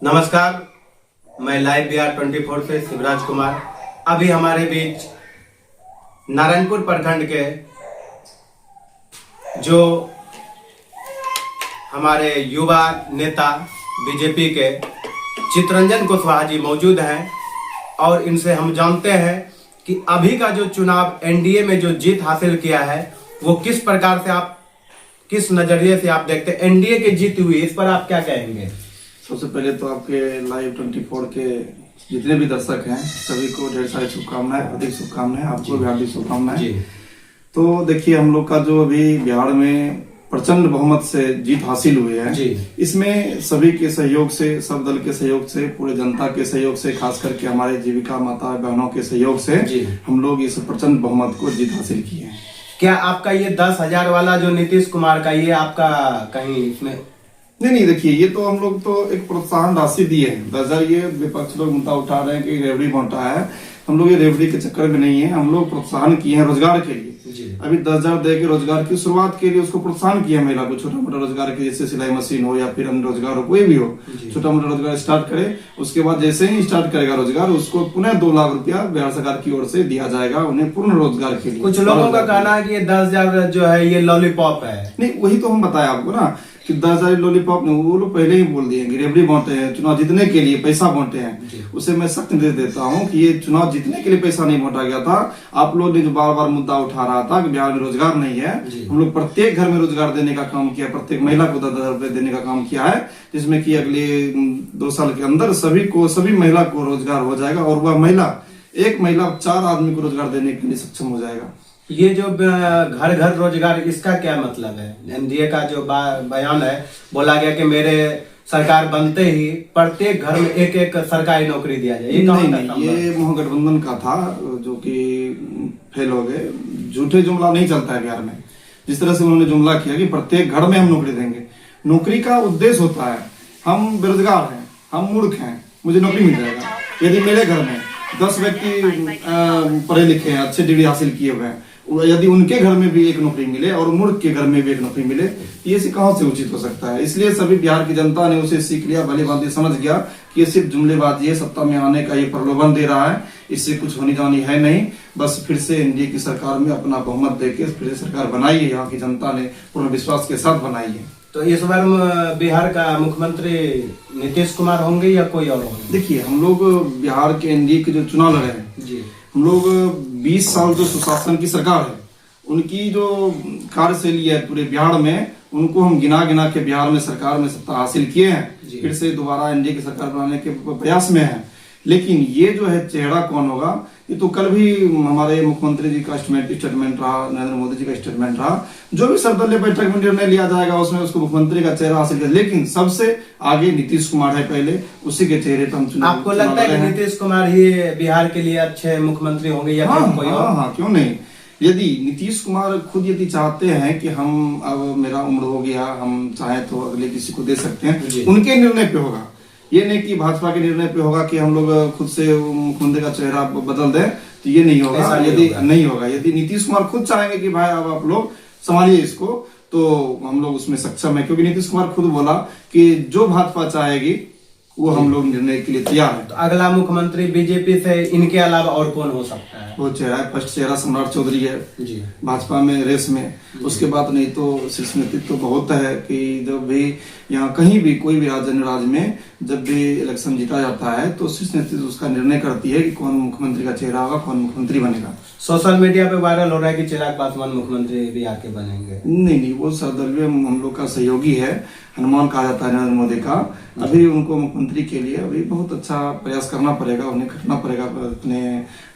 नमस्कार, मैं लाइव बिहार 24 से शिवराज कुमार। अभी हमारे बीच नारायणपुर प्रखंड के जो हमारे युवा नेता बीजेपी के चितरंजन कुशवाहा जी मौजूद हैं और इनसे हम जानते हैं कि अभी का जो चुनाव एनडीए में जो जीत हासिल किया है वो किस प्रकार से आप किस नजरिए से आप देखते हैं एनडीए की जीत हुई, इस पर आप क्या कहेंगे? सबसे पहले तो आपके लाइव 24 के जितने भी दर्शक हैं सभी को ढेर सारी शुभकामनाएं, अधिक शुभकामनाएं, आपको भी हार्दिक शुभकामनाएं। तो देखिए, हम लोग का जो अभी बिहार में प्रचंड बहुमत से जीत हासिल हुई है, इसमें सभी के सहयोग से, सब दल के सहयोग से, पूरे जनता के सहयोग से, खास करके हमारे जीविका माता बहनों के सहयोग से हम लोग इस प्रचंड बहुमत को जीत हासिल की है। क्या आपका ये 10,000 वाला जो नीतीश कुमार का, ये आपका कहीं इसमें नहीं, देखिए, ये तो हम लोग तो एक प्रोत्साहन राशि दी है। 10,000 ये विपक्ष लोग मुद्दा उठा रहे हैं कि रेवड़ी बांटा है, हम लोग ये रेवड़ी के चक्कर में नहीं है। हम लोग प्रोत्साहन किए हैं रोजगार के लिए। अभी 10,000 दे के रोजगार की शुरुआत के लिए उसको प्रोत्साहन किया महिला को, छोटा मोटा रोजगार के, जैसे सिलाई मशीन हो या फिर अन्य रोजगार हो, कोई भी हो, छोटा मोटा रोजगार स्टार्ट करे। उसके बाद जैसे ही स्टार्ट करेगा रोजगार, उसको पुनः 2 लाख रुपया बिहार सरकार की ओर से दिया जाएगा उन्हें पूर्ण रोजगार के लिए। कुछ लोगों का कहना है कि ये 10,000 जो है ये लॉलीपॉप है। नहीं, वही तो हम बताए आपको ना कि 10,000 लॉलीपॉप नहीं, वो लोग पहले ही बोल दिए कि रेवड़ी बांटे हैं, चुनाव जीतने के लिए पैसा बांटे हैं। उसे मैं सख्त निर्देश देता हूं कि ये चुनाव जीतने के लिए पैसा नहीं बांटा गया था। आप लोग ने जो बार बार मुद्दा उठा रहा था कि बिहार में रोजगार नहीं है, हम लोग प्रत्येक घर में रोजगार देने का काम किया, प्रत्येक महिला को 10,000 रुपए देने का काम किया है, जिसमें कि अगले 2 साल के अंदर सभी महिला को रोजगार हो जाएगा और वह महिला, एक महिला 4 आदमी को रोजगार देने के लिए सक्षम हो जाएगा। ये जो घर घर रोजगार, इसका क्या मतलब है? एनडीए का जो बयान है, बोला गया कि मेरे सरकार बनते ही प्रत्येक घर में एक एक सरकारी नौकरी दिया जाए। ये महागठबंधन का था जो कि फेल हो गए। झूठे जुमला नहीं चलता है बिहार में। जिस तरह से उन्होंने जुमला किया कि प्रत्येक घर में हम नौकरी देंगे, नौकरी का उद्देश्य होता है हम बेरोजगार हैं, हम मूर्ख हैं, मुझे नौकरी मिल जाएगा। यदि मेरे घर में 10 व्यक्ति पढ़े लिखे हैं, अच्छे डिग्री हासिल किए हुए हैं, यदि उनके घर में भी एक नौकरी मिले और मूर्ख के घर में भी एक नौकरी मिले, ये कहां से उचित हो सकता है? इसलिए सभी बिहार की जनता ने उसे सीख लिया, भली भांति समझ गया कि ये सिर्फ जुमलेबाजी है, सत्ता में आने का ये प्रलोभन दे रहा है, इससे कुछ होनी जानी है नहीं। बस फिर से एनडीए की सरकार में अपना बहुमत देके फिर से सरकार बनाई है, यहाँ की जनता ने पूर्ण विश्वास के साथ बनाई है। तो इस बार बिहार का मुख्यमंत्री नीतीश कुमार होंगे या कोई और होंगे? देखिए, हम लोग बिहार के एनडीए के जो चुनाव लड़े हैं, हम लोग 20 साल जो सुशासन की सरकार है, उनकी जो कार्यशैली है पूरे बिहार में, उनको हम गिना गिना के बिहार में सरकार में सत्ता हासिल किए हैं। फिर से दोबारा एनडीए की सरकार बनाने के प्रयास में है। लेकिन ये जो है चेहरा कौन होगा, ये तो कल भी हमारे मुख्यमंत्री जी का स्टेटमेंट रहा, नरेंद्र मोदी जी का स्टेटमेंट रहा। जो भी सर्वदलीय बैठक में निर्णय लिया जाएगा उसमें उसको मुख्यमंत्री का चेहरा हासिल कर, लेकिन सबसे आगे नीतीश कुमार है, पहले उसी के चेहरे पर हम चुनाव। आपको लगता है कि नीतीश कुमार ही बिहार के लिए अच्छे मुख्यमंत्री होंगे या कोई और? हाँ, क्यों नहीं। यदि नीतीश कुमार खुद यदि चाहते हैं कि हम, अब मेरा उम्र हो गया, हम चाहे तो अगले किसी को दे सकते हैं, उनके निर्णय पे होगा। ये नहीं कि भाजपा के निर्णय पे होगा कि हम लोग खुद से मुख्यमंत्री का चेहरा बदल दें, तो ये नहीं होगा। यदि नहीं होगा, यदि नीतीश कुमार खुद चाहेंगे कि भाई अब आप लोग संभालिए इसको, तो हम लोग उसमें सक्षम है। क्योंकि नीतीश कुमार खुद बोला कि जो भाजपा चाहेगी वो हम लोग निर्णय के लिए तैयार है। तो अगला मुख्यमंत्री बीजेपी से इनके अलावा और कौन हो सकता है? वो चेहरा है, फर्स्ट चेहरा सम्राट चौधरी है भाजपा में रेस में। उसके बाद नहीं तो शीर्ष नेतृत्व तो बहुत है कि जब भी यहाँ कहीं भी कोई भी राज्य में जब भी इलेक्शन जीता जाता है तो शीर्ष नेतृत्व उसका निर्णय करती है कि कौन मुख्यमंत्री का चेहरा होगा, कौन मुख्यमंत्री बनेगा। सोशल मीडिया पे वायरल हो रहा है कि चिराग पासवान मुख्यमंत्री बिहार के बनेंगे। नहीं, वो सर्वदलीय हम लोग का सहयोगी है, हनुमान कहा जाता है नरेंद्र मोदी का। अभी उनको मुख्यमंत्री के लिए अभी बहुत अच्छा प्रयास करना पड़ेगा, उन्हें खटना पड़ेगा अपने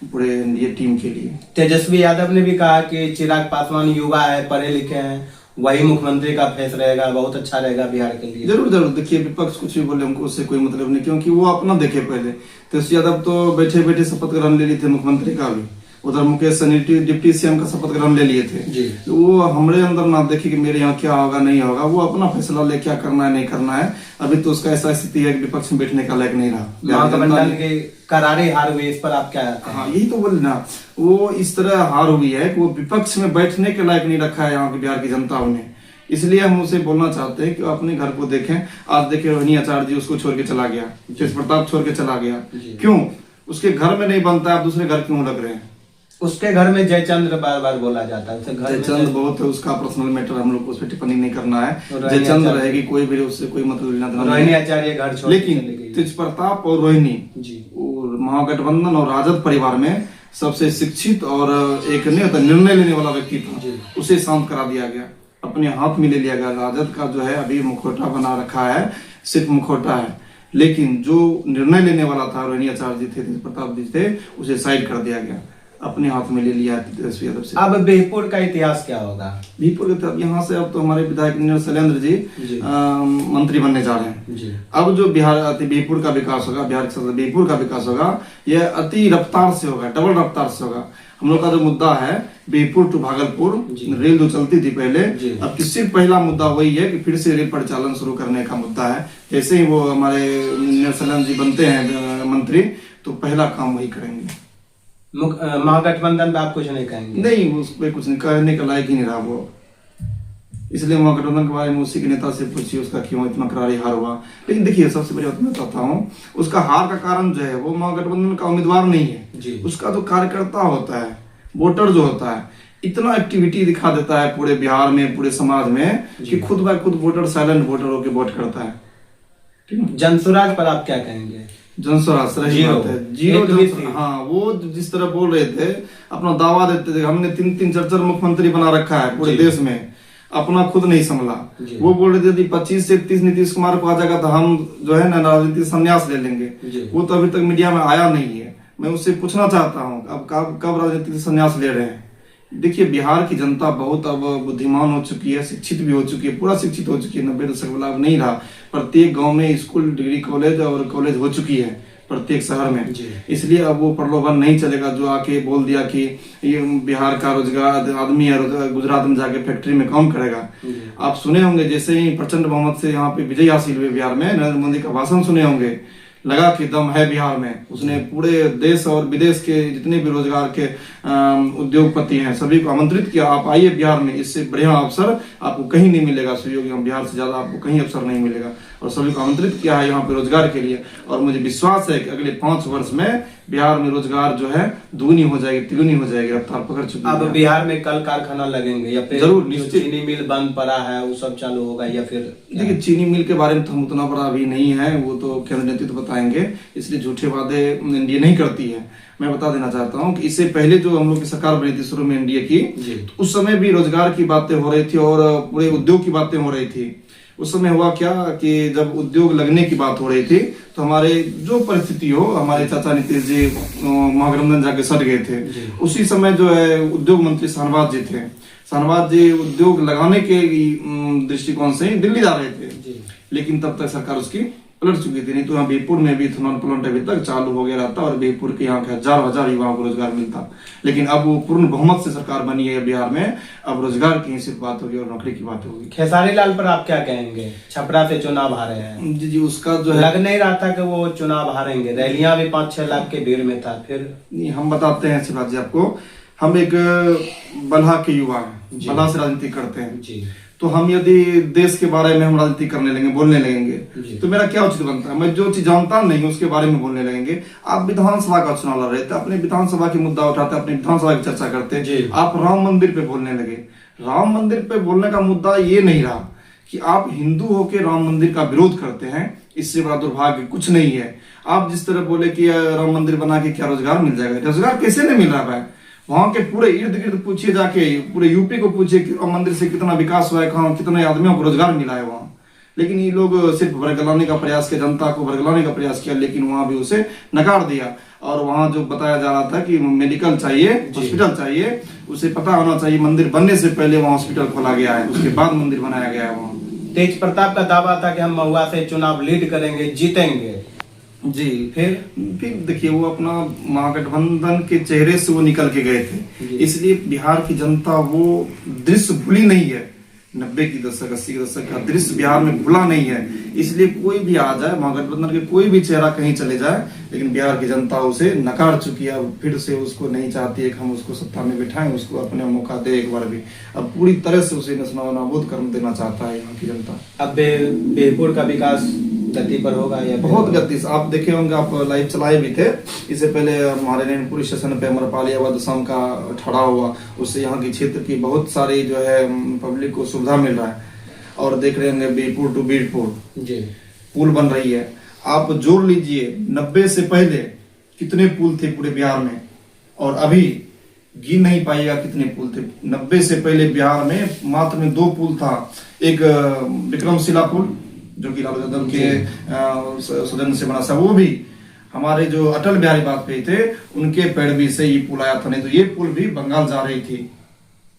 पूरे एनडीए टीम के लिए। तेजस्वी यादव ने भी कहा कि चिराग पासवान युवा है, पढ़े लिखे हैं, वही मुख्यमंत्री का फेस रहेगा, बहुत अच्छा रहेगा बिहार के लिए। जरूर। देखिए, विपक्ष कुछ भी बोले, हमको उससे कोई मतलब नहीं, क्योंकि वो अपना देखे पहले। तेजस्वी यादव तो बैठे बैठे शपथ ग्रहण ले लिए थे मुख्यमंत्री का भी। उधर मुकेश सहनी डिप्टी सीएम का शपथ ग्रहण ले लिए थे। वो हमारे अंदर ना देखे कि मेरे यहाँ क्या होगा नहीं होगा, वो अपना फैसला ले क्या करना है नहीं करना है। अभी तो उसका ऐसा स्थिति है कि विपक्ष में बैठने का लायक नहीं रहा। महागठबंधन की करारी हार हुई, इस पर आप क्या? हाँ, यही तो बोले ना, वो इस तरह हार हुई है कि वो विपक्ष में बैठने के लायक नहीं रखा है यहाँ की बिहार की जनता ने। इसलिए हम उसे बोलना चाहते हैं कि वो अपने घर को देखें। आज देखें रोहिणी आचार्य जी उसको छोड़ के चला गया, तेज प्रताप छोड़ के चला गया, क्यों? उसके घर में नहीं बनता, आप दूसरे घर क्यों लग रहे हैं? उसके घर में जयचंद्र बार बार बोला जाता है, उसके घर में जयचंद बहुत है, उसका पर्सनल मैटर, हम लोग को उस पर टिप्पणी नहीं करना है। जयचंद रहेगी, कोई भी उससे कोई मतलब लेना देना नहीं रोहिणी है। आचार्य घर छोड़ के लेकिन चली गई। तेज प्रताप और रोहिणी जी और महागठबंधन और राजद परिवार में सबसे शिक्षित और एक नहीं होता निर्णय लेने वाला व्यक्ति था, उसे शांत करा दिया गया, अपने हाथ में ले लिया गया। राजद का जो है अभी मुखौटा बना रखा है, सिर्फ मुखौटा है, लेकिन जो निर्णय लेने वाला था रोहिणी आचार्य जी थे, तेज प्रताप जी थे, उसे साइड कर दिया गया, अपने हाथ में ले लिया तेजस्वी यादव से। अब बिहपुर का इतिहास क्या होगा? बिहपुर के तहत यहाँ से अब तो हमारे विधायक इंजीनियर शैलेंद्र जी मंत्री बनने जा रहे हैं जी। अब जो बिहपुर का विकास होगा, बिहार के साथ बिहपुर का विकास होगा, यह अति रफ्तार से होगा, डबल रफ्तार से होगा। हम लोग का जो मुद्दा है बिहपुर टू भागलपुर रेल जो चलती थी पहले, अब किसी पहला मुद्दा वही है कि फिर से रेल परिचालन शुरू करने का मुद्दा है। जैसे ही वो हमारे इंजीनियर शैलेंद्र जी बनते हैं मंत्री, तो पहला काम वही करेंगे। महागठबंधन पे आप कुछ नहीं कहेंगे? नहीं, उस पर कुछ नहीं कहने का लायक ही नहीं रहा वो, इसलिए महागठबंधन के बारे में उसी के नेता से पूछिए उसका क्यों इतना करारी हार हुआ। लेकिन देखिए, सबसे बड़ी बात मैं बताता हूँ, उसका हार का कारण जो है वो महागठबंधन का उम्मीदवार नहीं है, उसका जो कार्यकर्ता होता है, वोटर जो होता है, इतना एक्टिविटी दिखा देता है पूरे बिहार में, पूरे समाज में, कि खुद ब खुद वोटर साइलेंट वोटर होकर वोट करता है। ठीक है, जनसुराज पर आप क्या कहेंगे? जनस्वराज सही बात है, जीरो। हाँ, वो जिस तरह बोल रहे थे, अपना दावा देते थे, हमने 3-3 4-4 मुख्यमंत्री बना रखा है पूरे देश में, अपना खुद नहीं संभला। वो बोल रहे थे यदि 25 से 30 नीतीश कुमार को आ जाएगा तो हम जो है ना राजनीति संन्यास ले लेंगे। वो तो अभी तक मीडिया में आया नहीं है। मैं उससे पूछना चाहता हूँ अब कब राजनीति संन्यास ले रहे हैं? देखिए, बिहार की जनता बहुत अब बुद्धिमान हो चुकी है, शिक्षित भी हो चुकी है, पूरा शिक्षित हो चुकी है। 90 दशक वाला अब नहीं रहा, प्रत्येक गांव में स्कूल, डिग्री कॉलेज और कॉलेज हो चुकी है प्रत्येक शहर में। इसलिए अब वो प्रलोभन नहीं चलेगा जो आके बोल दिया कि ये बिहार का रोजगार आदमी है, गुजरात में जाके फैक्ट्री में काम करेगा। आप सुने होंगे जैसे ही प्रचंड बहुमत से यहाँ पे विजय हासिल हुए बिहार में, नरेंद्र मोदी का भाषण सुने होंगे, लगा कि दम है बिहार में। उसने पूरे देश और विदेश के जितने भी रोजगार के उद्योगपति हैं सभी को आमंत्रित किया, आप आइए बिहार में, इससे बढ़िया अवसर आपको कहीं नहीं मिलेगा, सहयोगी बिहार से ज्यादा आपको कहीं अवसर नहीं मिलेगा। और सभी को आमंत्रित किया है यहाँ पे रोजगार के लिए। और मुझे विश्वास है कि अगले 5 वर्ष में बिहार में रोजगार जो है दुगुनी हो जाएगी, तिगुनी हो जाएगी, रफ्तार पकड़ चुकी है। अब बिहार में कल कारखाना लगेंगे या फिर जरूर, निश्चित। चीनी मिल बंद पड़ा है वो सब चालू होगा या फिर? देखिए, चीनी मिल के बारे में तो हम उतना बड़ा अभी नहीं है, वो तो केंद्र नेतृत्व बताएंगे, इसलिए झूठे वादे एनडीए नहीं करती है। मैं बता देना चाहता हूं कि इससे पहले जो हम लोग की सरकार बनी थी शुरू में एनडीए की, तो उस समय भी रोजगार की बातें हो रही थी और पूरे उद्योग की बातें हो रही थी। उस समय हुआ क्या कि जब उद्योग लगने की बात हो रही थी तो हमारे जो परिस्थिति हो, हमारे चाचा नीतीश जी महागठबंधन जाके सट गए थे। उसी समय जो है उद्योग मंत्री शाहनवाज जी थे, शाहनवाज जी उद्योग लगाने के दृष्टिकोण से दिल्ली जा रहे थे, लेकिन तब तक सरकार उसकी पलट चुकी थी। नहीं तो यहाँ बिहपुर में भी इथेनॉल प्लांट अभी तक चालू हो गया रहता और बिहपुर के यहाँ के हजार युवाओं को रोजगार मिलता। लेकिन अब वो पूर्ण बहुमत से सरकार बनी है बिहार में, अब रोजगार की ही सिर्फ बात होगी और नौकरी की बात होगी। खेसारी लाल पर आप क्या कहेंगे? छपरा से चुनाव हारे हैं। जी, उसका जो है लग नहीं रहा था कि वो चुनाव हारेंगे, रैलियां भी 5-6 लाख के भीड़ में था। फिर हम बताते हैं शिवराज जी आपको, हम एक बलहा के युवा हैं, बलहा से राजनीति करते हैं जी। तो हम यदि देश के बारे में हम राजनीति करने लगेंगे, बोलने लगेंगे, तो मेरा क्या उचित बनता है? मैं जो चीज जानता नहीं उसके बारे में बोलने लगेंगे। आप विधानसभा का चुनाव लड़ रहे थे, अपने विधानसभा की मुद्दा उठाते, अपने विधानसभा की चर्चा करते, आप राम मंदिर पे बोलने लगे। राम मंदिर पे बोलने का मुद्दा ये नहीं रहा कि आप हिंदू होकर राम मंदिर का विरोध करते हैं, इससे बड़ा दुर्भाग्य कुछ नहीं है। आप जिस तरह बोले कि राम मंदिर बना के क्या रोजगार मिल जाएगा, रोजगार कैसे नहीं मिल रहा है? वहां के पूरे इर्द गिर्द पूछिए, जाके पूरे यूपी को पूछिए कि राम मंदिर से कितना विकास हुआ है, कहाँ कितने आदमियों को रोजगार मिला है वहां। लेकिन ये लोग सिर्फ वर्गलाने का प्रयास किया, जनता को वर्गलाने का प्रयास किया, लेकिन वहां भी उसे नकार दिया। और वहां जो बताया जा रहा था कि मेडिकल चाहिए, हॉस्पिटल चाहिए, उसे पता होना चाहिए मंदिर बनने से पहले वहां हॉस्पिटल खोला गया है, उसके बाद मंदिर बनाया गया है वहां। तेज प्रताप का दावा था कि हम महुआ से चुनाव लीड करेंगे, जीतेंगे जी। फिर देखिए, वो अपना महागठबंधन के चेहरे से वो निकल के गए थे, इसलिए बिहार की जनता वो दृश्य भूली नहीं है 90 की दशक 80 के दशक का दृश्य बिहार में भूला नहीं है। इसलिए कोई भी आ जाए, महागठबंधन के कोई भी चेहरा कहीं चले जाए, लेकिन बिहार की जनता उसे नकार चुकी है। अब फिर से उसको नहीं चाहती है कि हम उसको सत्ता में बिठाएं, उसको अपने मौका दे एक बार भी। अब पूरी तरह से उसे नाबूद कर देना चाहता है यहाँ की जनता। अब बीरपुर का विकास गति पर होगा या बहुत गति से। आप देखे होंगे, आप लाइव चलाए भी थे इससे पहले, हमारे नैनपुर स्टेशन पे अमरपाली आबाद शाम का ठहरा हुआ, उससे यहाँ की क्षेत्र की बहुत सारी जो है पब्लिक को सुविधा मिल रहा है। और देख रहे होंगे बीरपुर टू बीरपुर जी पुल बन रही है। आप जोड़ लीजिए 90 से पहले कितने पुल थे पूरे बिहार में, और अभी गिन नहीं पाइएगा कितने पुल थे। 90 से पहले बिहार में मात्र में 2 पुल था। एक विक्रमशिला पुल जो कि लालू यादव के सदन से बना था, वो भी हमारे जो अटल बिहारी वाजपेयी थे उनके पैरवी से ये पुल आया था। नहीं तो ये पुल भी बंगाल जा रही थी।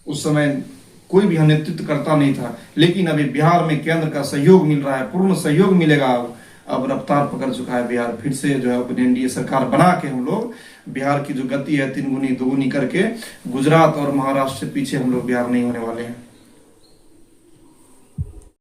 उस समय कोई भी नेतृत्व करता नहीं था, लेकिन अभी बिहार में केंद्र का सहयोग मिल रहा है, पूर्ण सहयोग मिलेगा। अब रफ्तार पकड़ चुका है बिहार। फिर से जो है अपनी एनडीए सरकार बना के हम लोग बिहार की जो गति है 3 गुनी 2 गुनी करके गुजरात और महाराष्ट्र से पीछे हम लोग बिहार नहीं होने वाले हैं।